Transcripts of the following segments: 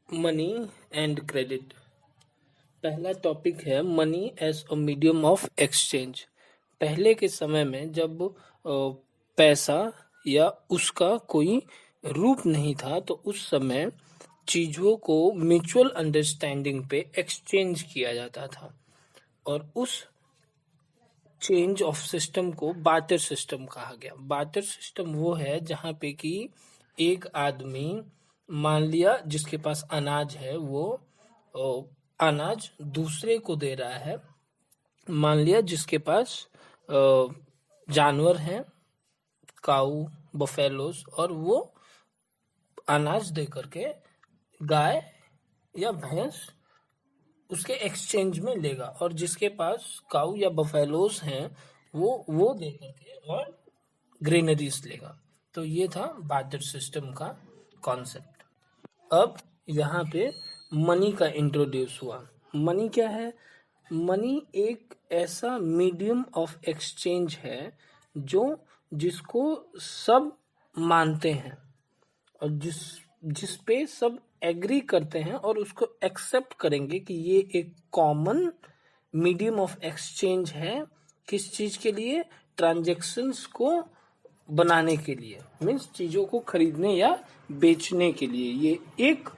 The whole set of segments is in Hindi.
Money and credit. पहला टॉपिक है money as a medium of exchange. पहले के समय में जब पैसा या उसका कोई रूप नहीं था तो उस समय चीज़ों को म्यूचुअल अंडरस्टैंडिंग पे एक्सचेंज किया जाता था और उस चेंज ऑफ सिस्टम को बार्टर सिस्टम कहा गया। बार्टर सिस्टम वो है जहाँ पे कि एक आदमी, मान लिया जिसके पास अनाज है, वो अनाज दूसरे को दे रहा है। मान लिया जिसके पास जानवर हैं, काऊ, बफेलोस, और वो अनाज दे करके गाय या भैंस उसके एक्सचेंज में लेगा, और जिसके पास काऊ या बफेलोस हैं वो दे करके और ग्रेनरीज लेगा। तो ये था बार्टर सिस्टम का कॉन्सेप्ट। अब यहाँ पे मनी का इंट्रोड्यूस हुआ। मनी क्या है? मनी एक ऐसा मीडियम ऑफ एक्सचेंज है जिसको सब मानते हैं और जिस पे सब एग्री करते हैं और उसको एक्सेप्ट करेंगे कि ये एक कॉमन मीडियम ऑफ एक्सचेंज है। किस चीज के लिए? ट्रांजैक्शंस को बनाने के लिए, मीन्स चीजों को खरीदने या बेचने के लिए। ये एक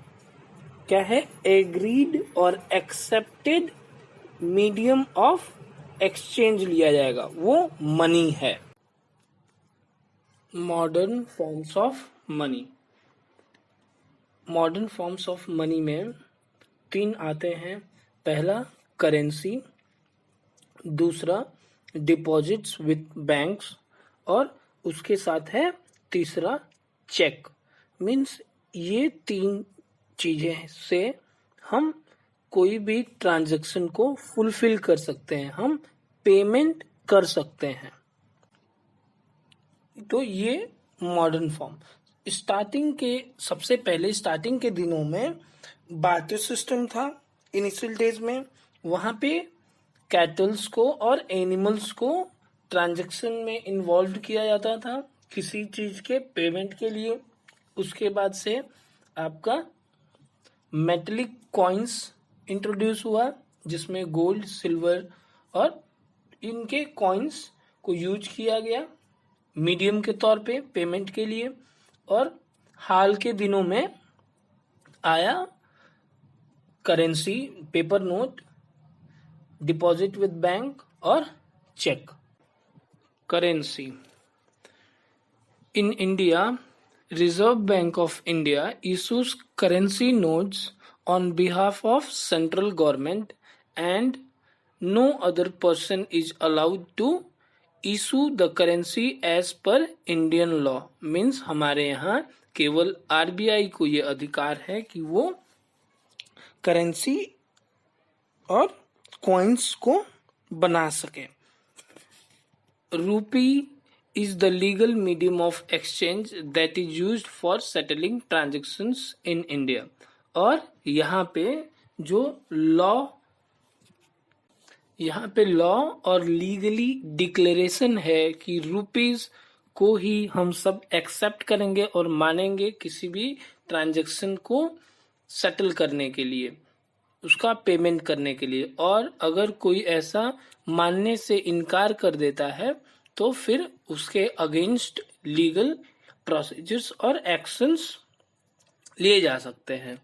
क्या है? एग्रीड और एक्सेप्टेड मीडियम ऑफ एक्सचेंज लिया जाएगा, वो मनी है। Modern forms of money. Modern forms of money में 3 आते हैं। पहला करेंसी, दूसरा डिपॉजिट्स विद बैंक्स, और उसके साथ है तीसरा चेक। मीन्स ये 3 चीजें से हम कोई भी ट्रांजैक्शन को फुलफिल कर सकते हैं, हम पेमेंट कर सकते हैं। तो ये मॉडर्न फॉर्म। सबसे पहले स्टार्टिंग के दिनों में बार्टर सिस्टम था। इनिशियल डेज में वहां पे कैटल्स को और एनिमल्स को ट्रांजैक्शन में इन्वॉल्व किया जाता था किसी चीज के पेमेंट के लिए। उसके बाद से आपका मेटेलिक कॉइन्स इंट्रोड्यूस हुआ, जिसमें गोल्ड, सिल्वर और इनके कॉइन्स को यूज किया गया मीडियम के तौर पे पेमेंट के लिए। और हाल के दिनों में आया currency, paper note, deposit with bank और cheque. Currency in India, reserve bank of India issues currency notes on behalf of central government and no other person is allowed to issue the currency as per Indian law। Means हमारे यहाँ केवल आरबीआई को ये अधिकार है कि वो करेंसी और कॉइन्स को बना सके। रूपी is the legal medium of exchange that is used for settling transactions in India। और यहाँ पे लॉ और लीगली डिक्लेरेशन है कि रुपीज को ही हम सब एक्सेप्ट करेंगे और मानेंगे किसी भी ट्रांजैक्शन को सेटल करने के लिए, उसका पेमेंट करने के लिए। और अगर कोई ऐसा मानने से इनकार कर देता है तो फिर उसके अगेंस्ट लीगल प्रोसीजर्स और एक्शंस लिए जा सकते हैं।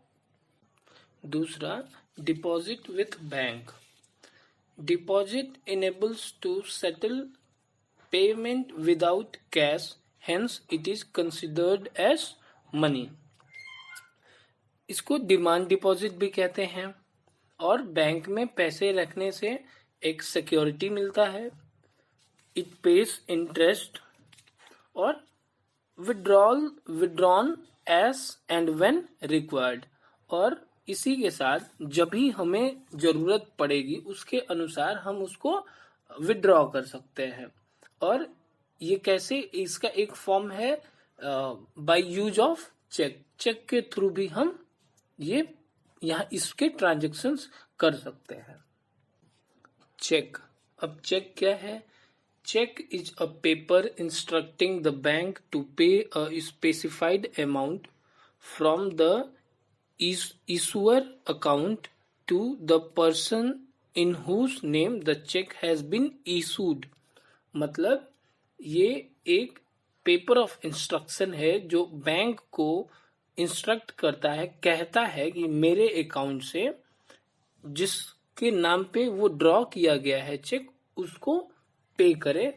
दूसरा, deposit with bank. Deposit enables to settle payment without cash, hence it is considered as money। इसको डिमांड डिपॉजिट भी कहते हैं और बैंक में पैसे रखने से एक सिक्योरिटी मिलता है। इट पेज इंटरेस्ट और withdrawn as and when required. और इसी के साथ जब भी हमें जरूरत पड़ेगी उसके अनुसार हम उसको विड्रॉ कर सकते हैं। और ये कैसे? इसका एक फॉर्म है by use of cheque. Cheque के थ्रू भी हम ये यहाँ इसके ट्रांजैक्शंस कर सकते हैं। चेक। अब चेक क्या है? Check is a paper instructing the bank to pay a specified amount from the issuer account to the person in whose name the check has been issued। मतलब ये एक पेपर ऑफ इंस्ट्रक्शन है जो बैंक को इंस्ट्रक्ट करता है, कहता है कि मेरे अकाउंट से जिसके नाम पे वो ड्रॉ किया गया है चेक, उसको पे करे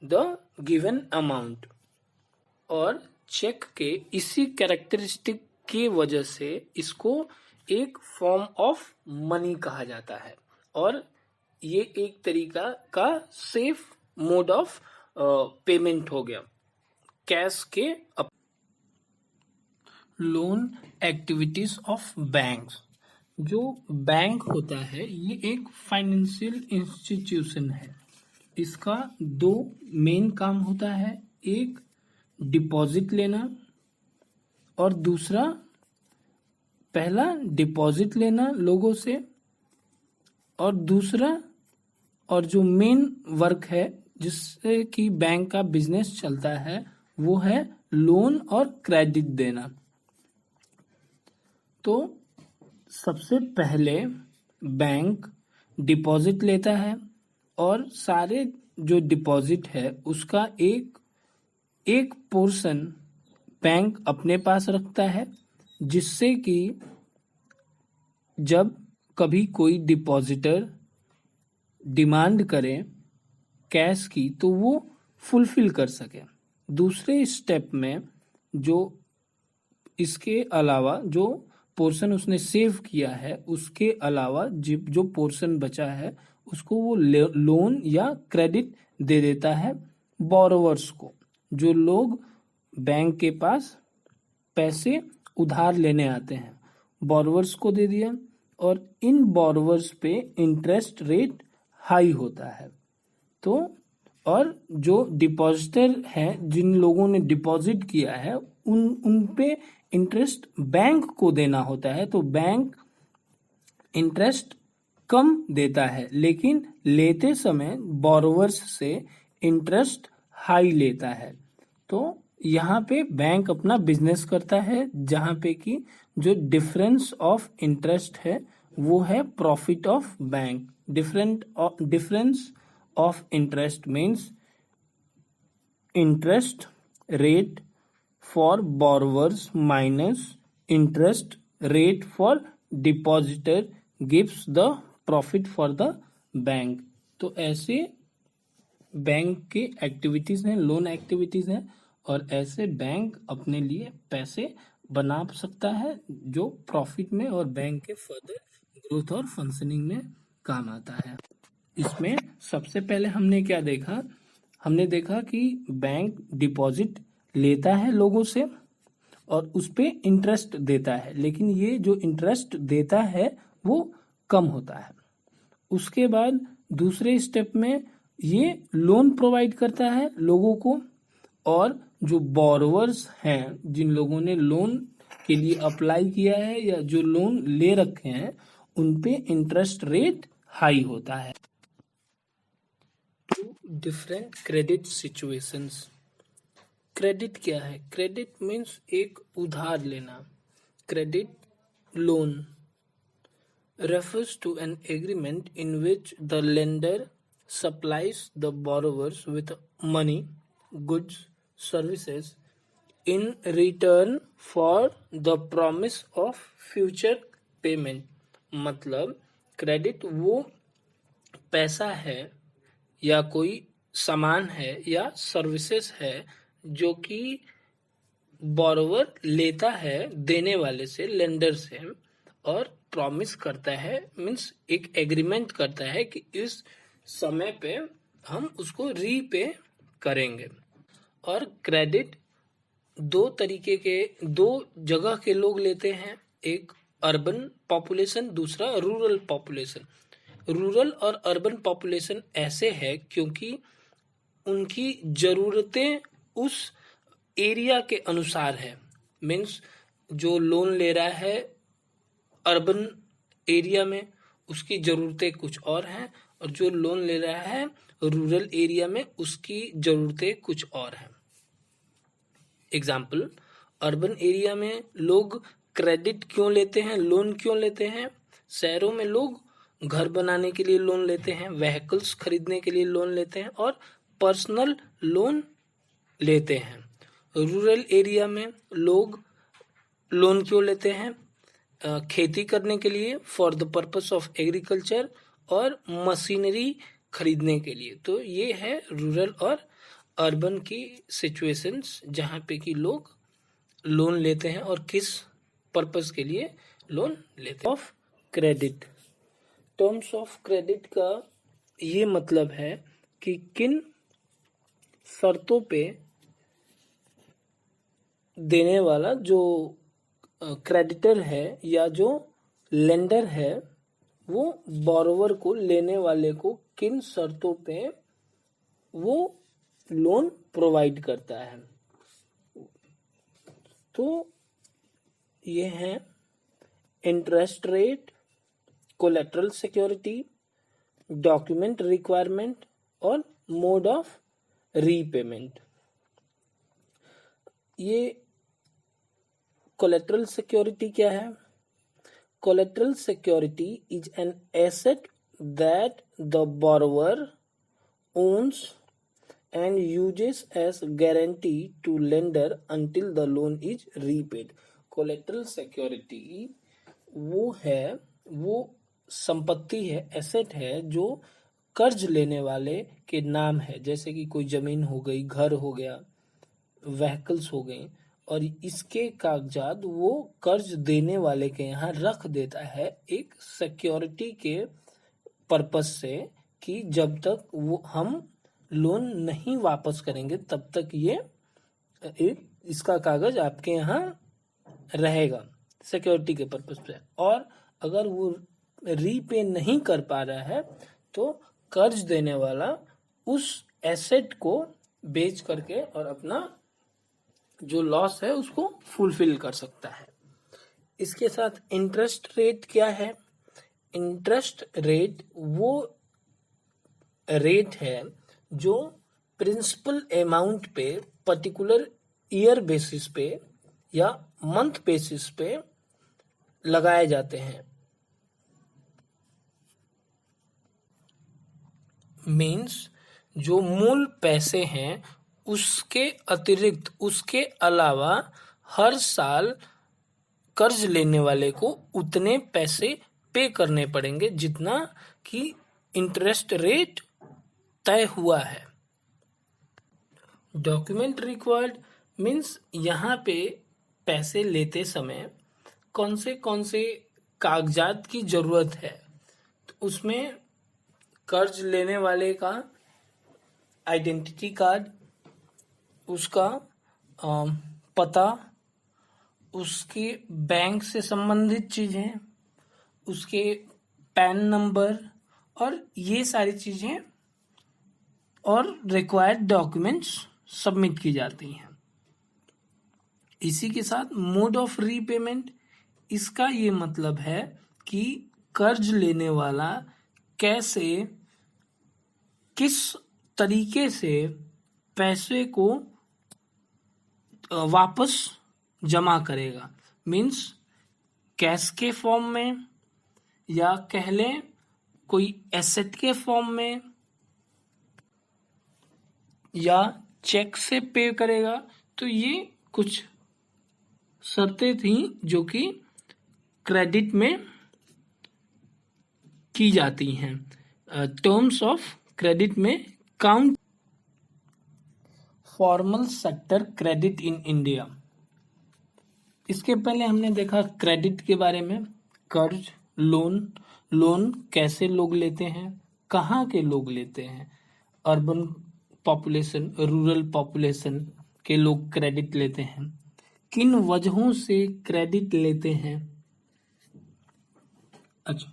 द गिवन अमाउंट। और चेक के इसी कैरेक्टरिस्टिक की वजह से इसको एक फॉर्म ऑफ मनी कहा जाता है और ये एक तरीका का सेफ मोड ऑफ पेमेंट हो गया कैश के। Loan activities of banks. जो बैंक होता है ये एक फाइनेंशियल इंस्टीट्यूशन है। इसका दो मेन काम होता है, एक डिपॉजिट लेना और दूसरा, पहला डिपॉजिट लेना लोगों से और दूसरा, और जो मेन वर्क है जिससे कि बैंक का बिजनेस चलता है वो है लोन और क्रेडिट देना। तो सबसे पहले बैंक डिपॉजिट लेता है और सारे जो डिपॉजिट है उसका एक पोर्शन बैंक अपने पास रखता है, जिससे कि जब कभी कोई डिपॉजिटर डिमांड करे कैश की तो वो फुलफिल कर सके। दूसरे स्टेप में जो इसके अलावा जो पोर्शन उसने सेव किया है उसके अलावा जो पोर्शन बचा है उसको वो लोन या क्रेडिट दे देता है बोरोवर्स को, जो लोग बैंक के पास पैसे उधार लेने आते हैं। बोरोवर्स को दे दिया और इन बोरोवर्स पे इंटरेस्ट रेट हाई होता है। तो और जो डिपॉजिटर है, जिन लोगों ने डिपॉजिट किया है, उन पे इंटरेस्ट बैंक को देना होता है, तो बैंक इंटरेस्ट कम देता है, लेकिन लेते समय बोरोवर्स से इंटरेस्ट हाई लेता है। तो यहाँ पे बैंक अपना बिजनेस करता है, जहाँ पे कि जो डिफरेंस ऑफ इंटरेस्ट है वो है profit of bank. Difference of interest means interest rate for borrowers minus interest rate for depositor gives the profit for the bank. तो ऐसे बैंक के एक्टिविटीज हैं, लोन एक्टिविटीज हैं, और ऐसे बैंक अपने लिए पैसे बना सकता है जो प्रॉफिट में और बैंक के फर्दर ग्रोथ और फंक्शनिंग में काम आता है। इसमें सबसे पहले हमने क्या देखा, हमने देखा कि बैंक डिपॉजिट लेता है लोगों से और उस पे इंटरेस्ट देता है, लेकिन ये जो इंटरेस्ट देता है वो कम होता है। उसके बाद दूसरे स्टेप में ये लोन प्रोवाइड करता है लोगों को, और जो बोरोवर्स हैं, जिन लोगों ने लोन के लिए अप्लाई किया है या जो लोन ले रखे हैं, उन पे इंटरेस्ट रेट हाई होता है। Different credit situations. क्रेडिट क्या है? क्रेडिट मीन्स एक उधार लेना। Credit loan refers to an agreement in which the lender supplies the borrowers with money, goods, services in return for the promise of future payment। मतलब क्रेडिट वो पैसा है या कोई सामान है या सर्विसेज है जो कि बोरोवर लेता है देने वाले से, लेंडर से, और प्रॉमिस करता है, मीन्स एक एग्रीमेंट करता है कि इस समय पे हम उसको रीपे करेंगे। और क्रेडिट दो जगह के लोग लेते हैं, एक अर्बन पॉपुलेशन, दूसरा रूरल पॉपुलेशन। रूरल और अर्बन पॉपुलेशन ऐसे है क्योंकि उनकी जरूरतें उस एरिया के अनुसार है। मीन्स जो लोन ले रहा है अर्बन एरिया में उसकी जरूरतें कुछ और हैं, और जो लोन ले रहा है रूरल एरिया में उसकी जरूरतें कुछ और हैं। एग्जाम्पल, अर्बन एरिया में लोग क्रेडिट क्यों लेते हैं, लोन क्यों लेते हैं? शहरों में लोग घर बनाने के लिए लोन लेते हैं, व्हीकल्स खरीदने के लिए लोन लेते हैं और पर्सनल लोन लेते हैं। रूरल एरिया में लोग लोन क्यों लेते हैं? खेती करने के लिए, for the purpose of agriculture, और मशीनरी खरीदने के लिए। तो ये है रूरल और अर्बन की सिचुएशंस जहाँ पे कि लोग लोन लेते हैं और किस पर्पस के लिए लोन लेते हैं। Of credit, terms of credit का ये मतलब है कि किन शर्तों पे देने वाला जो क्रेडिटर है या जो लेंडर है वो बोरोवर को, लेने वाले को किन शर्तों पे वो लोन प्रोवाइड करता है। तो ये है interest rate, collateral security, document requirement और मोड ऑफ रीपेमेंट। ये कोलेटरल सिक्योरिटी क्या है? Collateral security is an asset that the borrower owns and uses as guarantee to lender until the loan is repaid. Collateral security वो संपत्ति है, एसेट है जो कर्ज लेने वाले के नाम है। जैसे कि कोई जमीन हो गई, घर हो गया, व्हीकल्स हो गई, और इसके कागजात वो कर्ज देने वाले के यहाँ रख देता है एक सिक्योरिटी के पर्पस से कि जब तक वो हम लोन नहीं वापस करेंगे तब तक ये इसका कागज आपके यहाँ रहेगा सिक्योरिटी के पर्पस पे। और अगर वो रीपे नहीं कर पा रहा है तो कर्ज देने वाला उस एसेट को बेच करके और अपना जो लॉस है उसको फुलफिल कर सकता है। इसके साथ इंटरेस्ट रेट क्या है? इंटरेस्ट रेट वो रेट है जो प्रिंसिपल अमाउंट पे पर्टिकुलर ईयर बेसिस पे या मंथ बेसिस पे लगाए जाते हैं। मीन्स जो मूल पैसे हैं उसके अतिरिक्त, उसके अलावा हर साल कर्ज लेने वाले को उतने पैसे पे करने पड़ेंगे जितना कि इंटरेस्ट रेट तय हुआ है। डॉक्यूमेंट रिक्वायर्ड मीन्स यहाँ पे पैसे लेते समय कौन से कागजात की जरूरत है। तो उसमें कर्ज लेने वाले का आइडेंटिटी कार्ड, उसका पता, उसके बैंक से संबंधित चीजें, उसके पैन नंबर और ये सारी चीजें और रिक्वायर्ड डॉक्यूमेंट्स सबमिट की जाती हैं। इसी के साथ मोड ऑफ रीपेमेंट, इसका ये मतलब है कि कर्ज लेने वाला कैसे, किस तरीके से पैसे को वापस जमा करेगा। मीन्स कैश के फॉर्म में या कह लें कोई एसेट के फॉर्म में या चेक से पे करेगा। तो ये कुछ शर्तें थी जो कि क्रेडिट में की जाती हैं। टर्म्स ऑफ क्रेडिट में count formal sector credit in India. इसके पहले हमने देखा क्रेडिट के बारे में, कर्ज, लोन कैसे लोग लेते हैं, कहाँ के लोग लेते हैं, अर्बन पॉपुलेशन, रूरल पॉपुलेशन के लोग क्रेडिट लेते हैं, किन वजहों से क्रेडिट लेते हैं। अच्छा,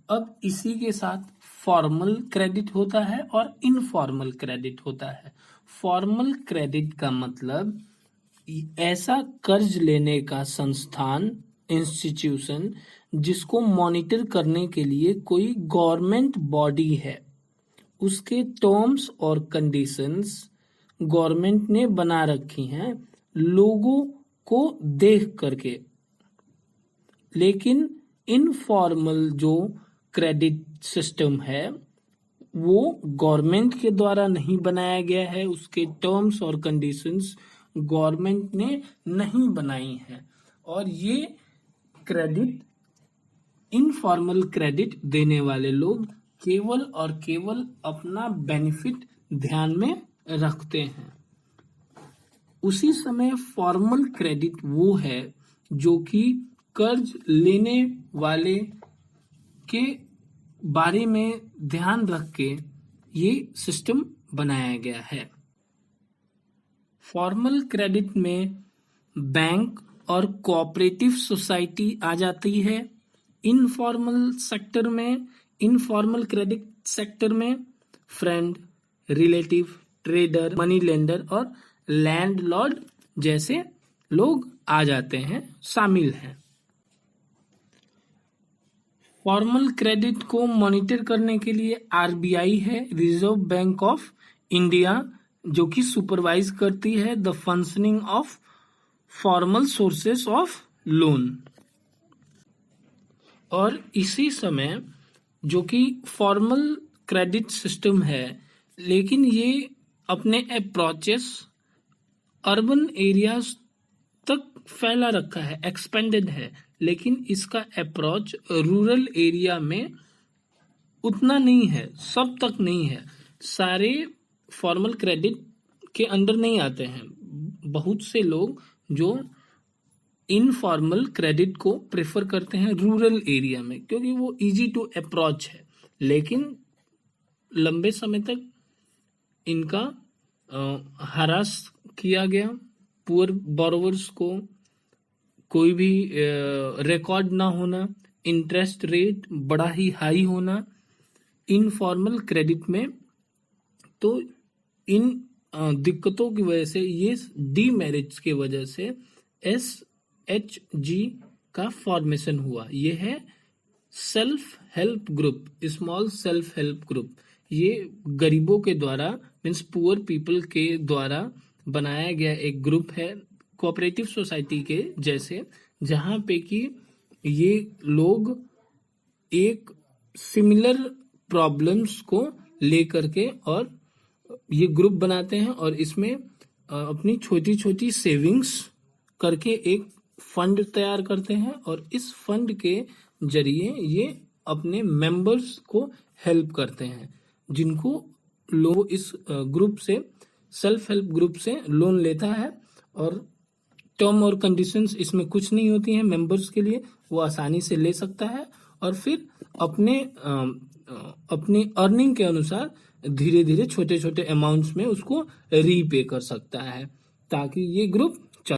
अब इसी के साथ फॉर्मल क्रेडिट होता है और इनफॉर्मल क्रेडिट होता है। फॉर्मल क्रेडिट का मतलब ऐसा कर्ज लेने का संस्थान, इंस्टीट्यूशन जिसको मॉनिटर करने के लिए कोई गवर्नमेंट बॉडी है, उसके टर्म्स और कंडीशंस गवर्नमेंट ने बना रखी हैं लोगों को देख करके। लेकिन इनफॉर्मल जो क्रेडिट सिस्टम है वो गवर्नमेंट के द्वारा नहीं बनाया गया है, उसके टर्म्स और कंडीशंस गवर्नमेंट ने नहीं बनाई है, और ये क्रेडिट इनफॉर्मल क्रेडिट देने वाले लोग केवल और केवल अपना बेनिफिट ध्यान में रखते हैं। उसी समय फॉर्मल क्रेडिट वो है जो कि कर्ज लेने वाले के बारे में ध्यान रख के ये सिस्टम बनाया गया है। फॉर्मल क्रेडिट में बैंक और कोऑपरेटिव सोसाइटी आ जाती है। इनफॉर्मल सेक्टर में, इनफॉर्मल क्रेडिट सेक्टर में friend, relative, trader, money lender और लैंडलॉर्ड जैसे लोग आ जाते हैं, शामिल हैं। फॉर्मल क्रेडिट को मॉनिटर करने के लिए आरबीआई है, रिजर्व बैंक ऑफ इंडिया, जो कि सुपरवाइज करती है the functioning of formal sources of loan. और इसी समय जो कि फॉर्मल क्रेडिट सिस्टम है, लेकिन ये अपने अप्रोचेस अर्बन एरियाज तक फैला रखा है, एक्सपेंडेड है, लेकिन इसका अप्रोच रूरल एरिया में उतना नहीं है, सब तक नहीं है। सारे फॉर्मल क्रेडिट के अंडर नहीं आते हैं। बहुत से लोग जो इनफॉर्मल क्रेडिट को प्रेफर करते हैं रूरल एरिया में, क्योंकि वो इजी टू अप्रोच है, लेकिन लंबे समय तक इनका हरास किया गया। पुअर बोरोवर्स को कोई भी रिकॉर्ड ना होना, इंटरेस्ट रेट बड़ा ही हाई होना इनफॉर्मल क्रेडिट में, तो इन दिक्कतों की वजह से, ये डीमेरिट्स की वजह से SHG का फॉर्मेशन हुआ। ये है self help group, small self help group. ये गरीबों के द्वारा, मीन्स पुअर पीपल के द्वारा बनाया गया एक ग्रुप है, कोऑपरेटिव सोसाइटी के जैसे, जहां पे कि ये लोग एक सिमिलर प्रॉब्लम्स को लेकर के और ये ग्रुप बनाते हैं और इसमें अपनी छोटी छोटी सेविंग्स करके एक फंड तैयार करते हैं, और इस फंड के जरिए ये अपने मेंबर्स को हेल्प करते हैं, जिनको लोग इस ग्रुप से, सेल्फ हेल्प ग्रुप से लोन लेता है। और टर्म और कंडीशंस इसमें कुछ नहीं होती हैं मेंबर्स के लिए, वो आसानी से ले सकता है और फिर अपनी अर्निंग के अनुसार धीरे धीरे छोटे छोटे अमाउंट्स में उसको रीपे कर सकता है, ताकि ये ग्रुप